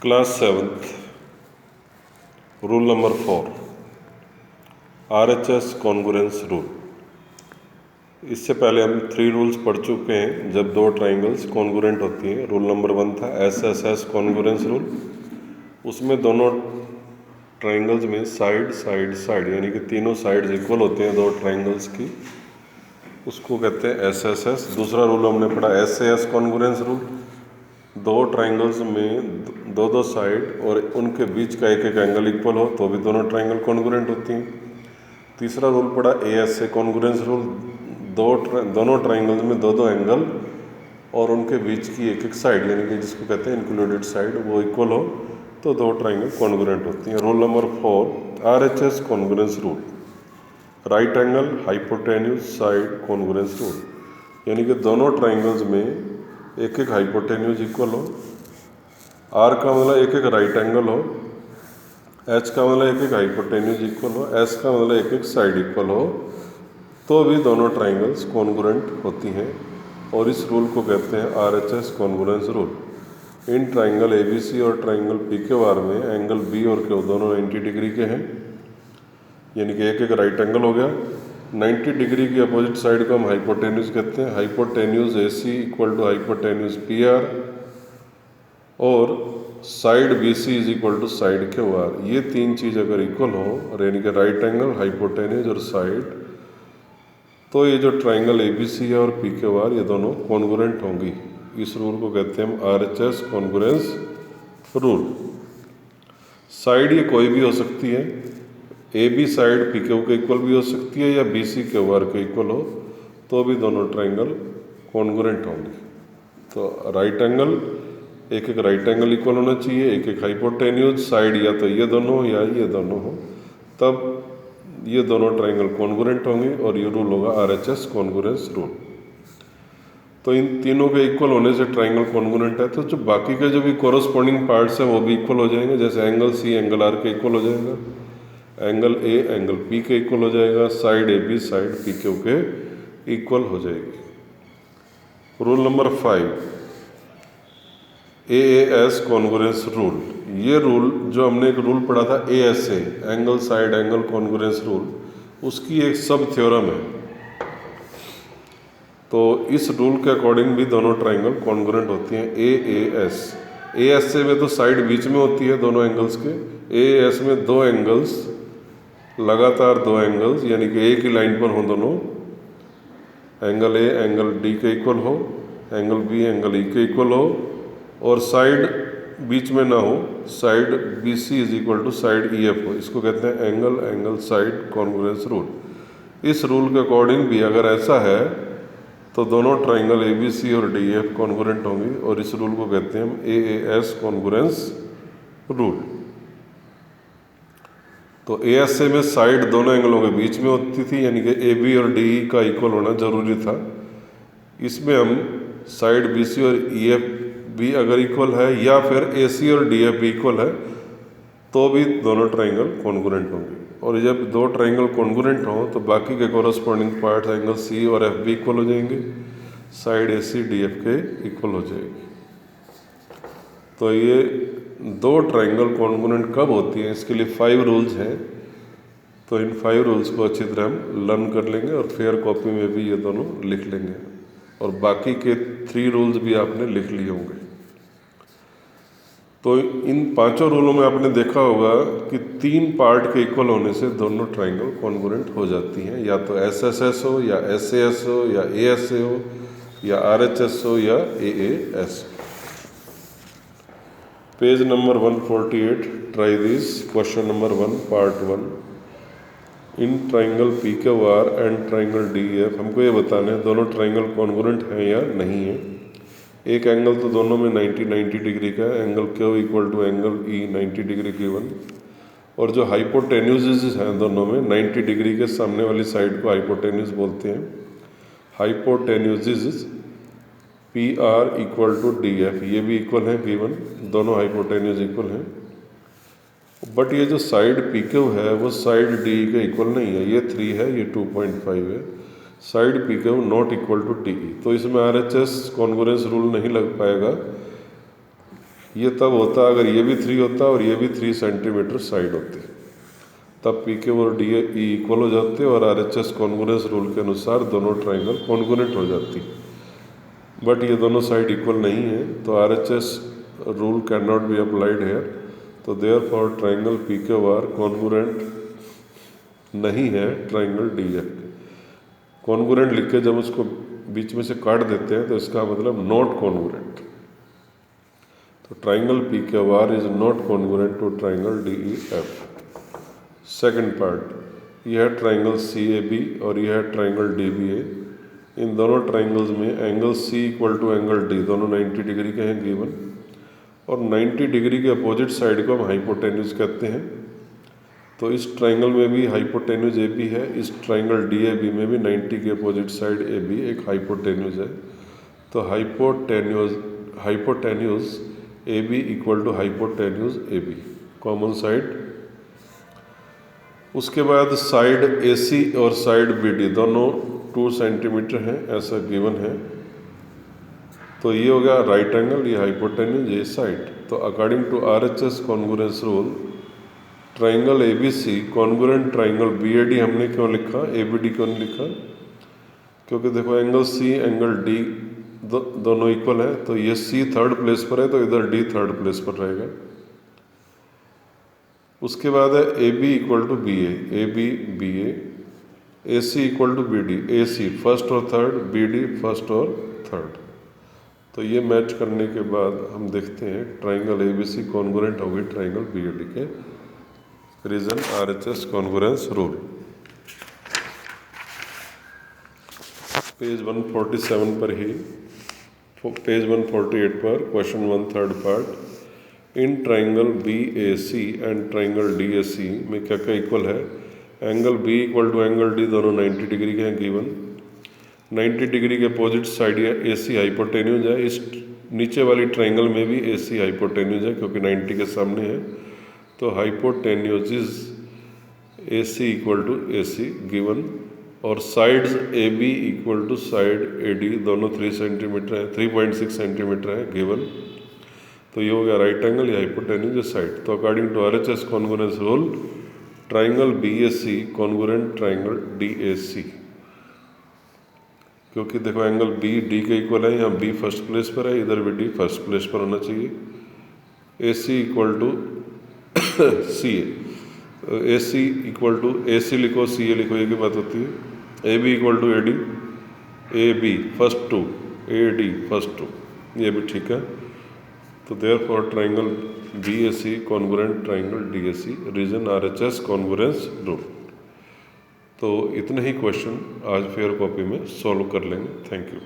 Class 7th rule number 4 RHS congruence rule. इससे पहले हम 3 रूल्स पढ़ चुके हैं जब दो ट्राइंगल्स कॉन्ग्रुएंट होती हैं। रूल नंबर 1 था SSS कॉन्ग्रुएंस रूल। उसमें दोनों ट्राइंगल्स में साइड साइड साइड यानी कि तीनों साइड्स इक्वल होते हैं दो ट्राइंगल्स की, उसको कहते हैं SSS। दूसरा रूल हमने पढ़ा SAS कॉन्ग्रुएंस रूल। दो ट्राइंगल्स में दो साइड और उनके बीच का एक एक एंगल इक्वल हो तो भी दोनों ट्राइंगल कॉन्ग्रुएंट होती हैं। तीसरा रूल पड़ा ASA कॉन्ग्रुएंस रूल। दोनों ट्राइंगल्स में दो एंगल और उनके बीच की एक एक साइड यानी कि जिसको कहते हैं इंक्लूडेड साइड वो इक्वल हो तो दो ट्राइंगल कॉन्ग्रुएंट होती हैं। Rule number 4 RHS congruence rule. Right angle hypotenuse side congruence rule यानी कि दोनों ट्राइंगल्स में एक एक हाइपोटेन्यूज इक्वल हो, R का मतलब एक एक राइट एंगल हो, H का मतलब एक एक हाइपोटेन्यूज इक्वल हो, S का मतलब एक एक साइड इक्वल हो तो भी दोनों ट्राइंगल्स कॉन्ग्रुएंट होती हैं और इस रूल को कहते हैं RHS congruence rule. In triangle ABC और ट्राइंगल PQR में एंगल B और Q दोनों 90 डिग्री के हैं यानी कि एक एक राइट एंगल हो गया। 90 डिग्री की अपोजिट साइड को हम हाइपोटेन्यूज कहते हैं। Hypotenuse AC equal to hypotenuse PR और side BC is equal to side QR। ये तीन चीज़ अगर इक्वल हो यानी कि राइट एंगल हाइपोटेन्यूज और साइड तो ये जो ट्राइंगल ABC है और PQR ये दोनों कॉन्ग्रुएंट होंगी। इस रूल को कहते हैं हम RHS कॉन्ग्रुएंस रूल। साइड ये कोई भी हो सकती है, AB साइड PQ के इक्वल भी हो सकती है या BC QR के इक्वल हो तो भी दोनों ट्राइंगल कॉन्ग्रुएंट होंगे। तो राइट एंगल एक एक राइट एंगल इक्वल होना चाहिए, एक एक हाइपोटेन्यूज साइड या तो ये दोनों हो या ये दोनों हो तब ये दोनों ट्राइंगल कॉन्ग्रुएंट होंगे और ये रूल होगा RHS कॉन्ग्रुएंस रूल। तो इन तीनों के इक्वल होने से ट्राइंगल कॉन्ग्रुएंट है तो जो बाकी के जो भी कोरोस्पोंडिंग पार्ट्स हैं वो भी इक्वल हो जाएंगे। जैसे एंगल C एंगल R के इक्वल हो जाएगा, एंगल A एंगल P के इक्वल हो जाएगा, साइड AB साइड PQ के इक्वल हो जाएगी। Rule number 5 AAS congruence rule. ये रूल जो हमने एक रूल पढ़ा था ASA angle side angle congruence rule, उसकी एक सब थ्योरम है। तो इस रूल के अकॉर्डिंग भी दोनों ट्राइंगल कॉन्ग्रुएंट होती हैं। AAS ASA में तो साइड बीच में होती है दोनों एंगल्स के, AAS में दो एंगल्स लगातार दो एंगल्स यानी कि एक ही लाइन पर हो दोनों, एंगल A एंगल D के इक्वल हो, एंगल B एंगल E के इक्वल हो और साइड बीच में ना हो, side BC is equal to side EF हो। इसको कहते हैं angle angle side congruence rule. इस रूल के अकॉर्डिंग भी अगर ऐसा है तो दोनों ट्राइंगल ABC और DEF कॉन्ग्रुएंट होंगी और इस रूल को कहते हैं हम AAS कॉन्ग्रुएंस रूल। तो ASA में साइड दोनों एंगलों के बीच में होती थी यानी कि AB और DE का इक्वल होना जरूरी था। इसमें हम साइड BC और EF भी अगर इक्वल है या फिर AC और DF भी इक्वल है तो भी दोनों ट्राइंगल कॉन्ग्रुएंट होंगे। और जब दो ट्राइंगल कॉन्ग्रुएंट हों तो बाकी के कोरस्पॉन्डिंग पार्ट्स एंगल C और F भी इक्वल हो जाएंगे, साइड AC DF के इक्वल हो जाएगी। तो ये दो ट्राइंगल कॉन्ग्रुएंट कब होती हैं इसके लिए 5 रूल्स हैं। तो इन 5 रूल्स को अच्छी तरह हम लर्न कर लेंगे और फेयर कॉपी में भी ये दोनों लिख लेंगे और बाकी के 3 रूल्स भी आपने लिख लिए होंगे। तो इन 5 रूलों में आपने देखा होगा कि 3 पार्ट के इक्वल होने से दोनों ट्राइंगल कॉन्ग्रुएंट हो जाती हैं, या तो SSS हो या SAS हो या ASA हो या RHS हो या AAS। Page number 148 try this question number 1 part 1। In triangle PQR and triangle DEF हमको ये बताना है दोनों ट्राइंगल कॉन्ग्रुएंट हैं या नहीं है। एक एंगल तो दोनों में 90 डिग्री का है, angle Q equal to angle E 90 degree given और जो हाइपोटेन्यूज हैं दोनों में 90 डिग्री के सामने वाली साइड को हाइपोटेन्यूज बोलते हैं। Hypotenuse PR equal to DF ये भी इक्वल है गिवन, दोनों हाइपोटेन्यूज इक्वल हैं। बट ये जो साइड PQ है वो साइड DE के इक्वल नहीं है, ये 3 है ये 2.5 है, side PQ not equal to DE। तो इसमें RHS कॉन्ग्रुएंस रूल नहीं लग पाएगा ये तब होता अगर ये भी 3 होता और ये भी 3 सेंटीमीटर साइड होती, तब पी क्यू और डी ई इक्वल हो जाते और are H S congruence rule के अनुसार दोनों ट्राइंगल कॉन्ग्रुएंट हो जाती। बट ये दोनों साइड इक्वल नहीं है, तो R H S rule can not be applied here. तो therefore triangle P Q R congruent नहीं है ट्राइंगल डी एफ। कॉन्ग्रुएंट लिख के जब उसको बीच में से काट देते हैं तो इसका मतलब नॉट कॉन्ग्रुएंट। तो triangle P Q R is not congruent to triangle D E F. Second part, यह है ट्राइंगल सी ए बी और यह है ट्राइंगल डी बी ए। इन दोनों ट्राइंगल्स में angle C equal to angle D दोनों 90 डिग्री के हैं गिवन, और 90 डिग्री के अपोजिट साइड को हम हाइपोटेन्यूज कहते हैं। तो इस ट्राइंगल में भी हाइपोटेन्यूज ए बी है, इस ट्राइंगल डी ए बी में भी 90 के अपोजिट साइड ए बी एक हाइपोटेन्यूज है। तो hypotenuse A B equal to hypotenuse A B, common side. उसके बाद साइड ए सी और साइड बी डी दोनों 2 सेंटीमीटर हैं, ऐसा गिवन है। तो ये हो गया राइट एंगल, ये हाइपोटेन्यूज, ये साइड। तो according to R H S congruence rule, triangle A B C congruent triangle B A D हमने क्यों लिखा, ए बी डी क्यों नहीं लिखा? क्योंकि देखो एंगल सी एंगल डी दोनों इक्वल है, तो ये सी थर्ड प्लेस पर है तो इधर डी थर्ड प्लेस पर रहेगा। उसके बाद है A B equal to B A B B A C equal to B D, A C first और थर्ड, बी डी फर्स्ट और थर्ड। तो ये मैच करने के बाद हम देखते हैं triangle A B C congruent होगी ट्राइंगल बी ए डी के। Reason R H S congruence rule. Page 147 पर ही, पेज 148 पर question 1 third part, in triangle B A C and triangle D A C में क्या क्या इक्वल है? Angle B equal to angle D दोनों 90 degree के हैं गिवन। 90 डिग्री के opposite side A C hypotenuse है। इस नीचे वाली ट्राइंगल में भी ए सी हाइपोटेन्यूज है क्योंकि 90 के सामने है। तो hypotenuse is A C equal to A C given, और sides A B equal to side A D दोनों 3 सेंटीमीटर है, 3.6 सेंटीमीटर है गिवन। तो ये हो गया राइट एंगल, ये हाइपोटेन्यूज साइड। तो according to R H S congruence rule, triangle B A C congruent triangle D A C. क्योंकि देखो एंगल बी डी के इक्वल है, यहाँ बी फर्स्ट प्लेस पर है, इधर भी डी फर्स्ट प्लेस पर होना चाहिए। A C equal to C A C equal to A C लिखो, सी ए लिखो, एक ही बात होती है। A B equal to A D, A B first 2, A D first 2, ये भी ठीक है। तो therefore triangle B A C congruent triangle D A C, reason R H S congruence rule. तो इतने ही क्वेश्चन आज फेयर कॉपी में सॉल्व कर लेंगे। Thank you.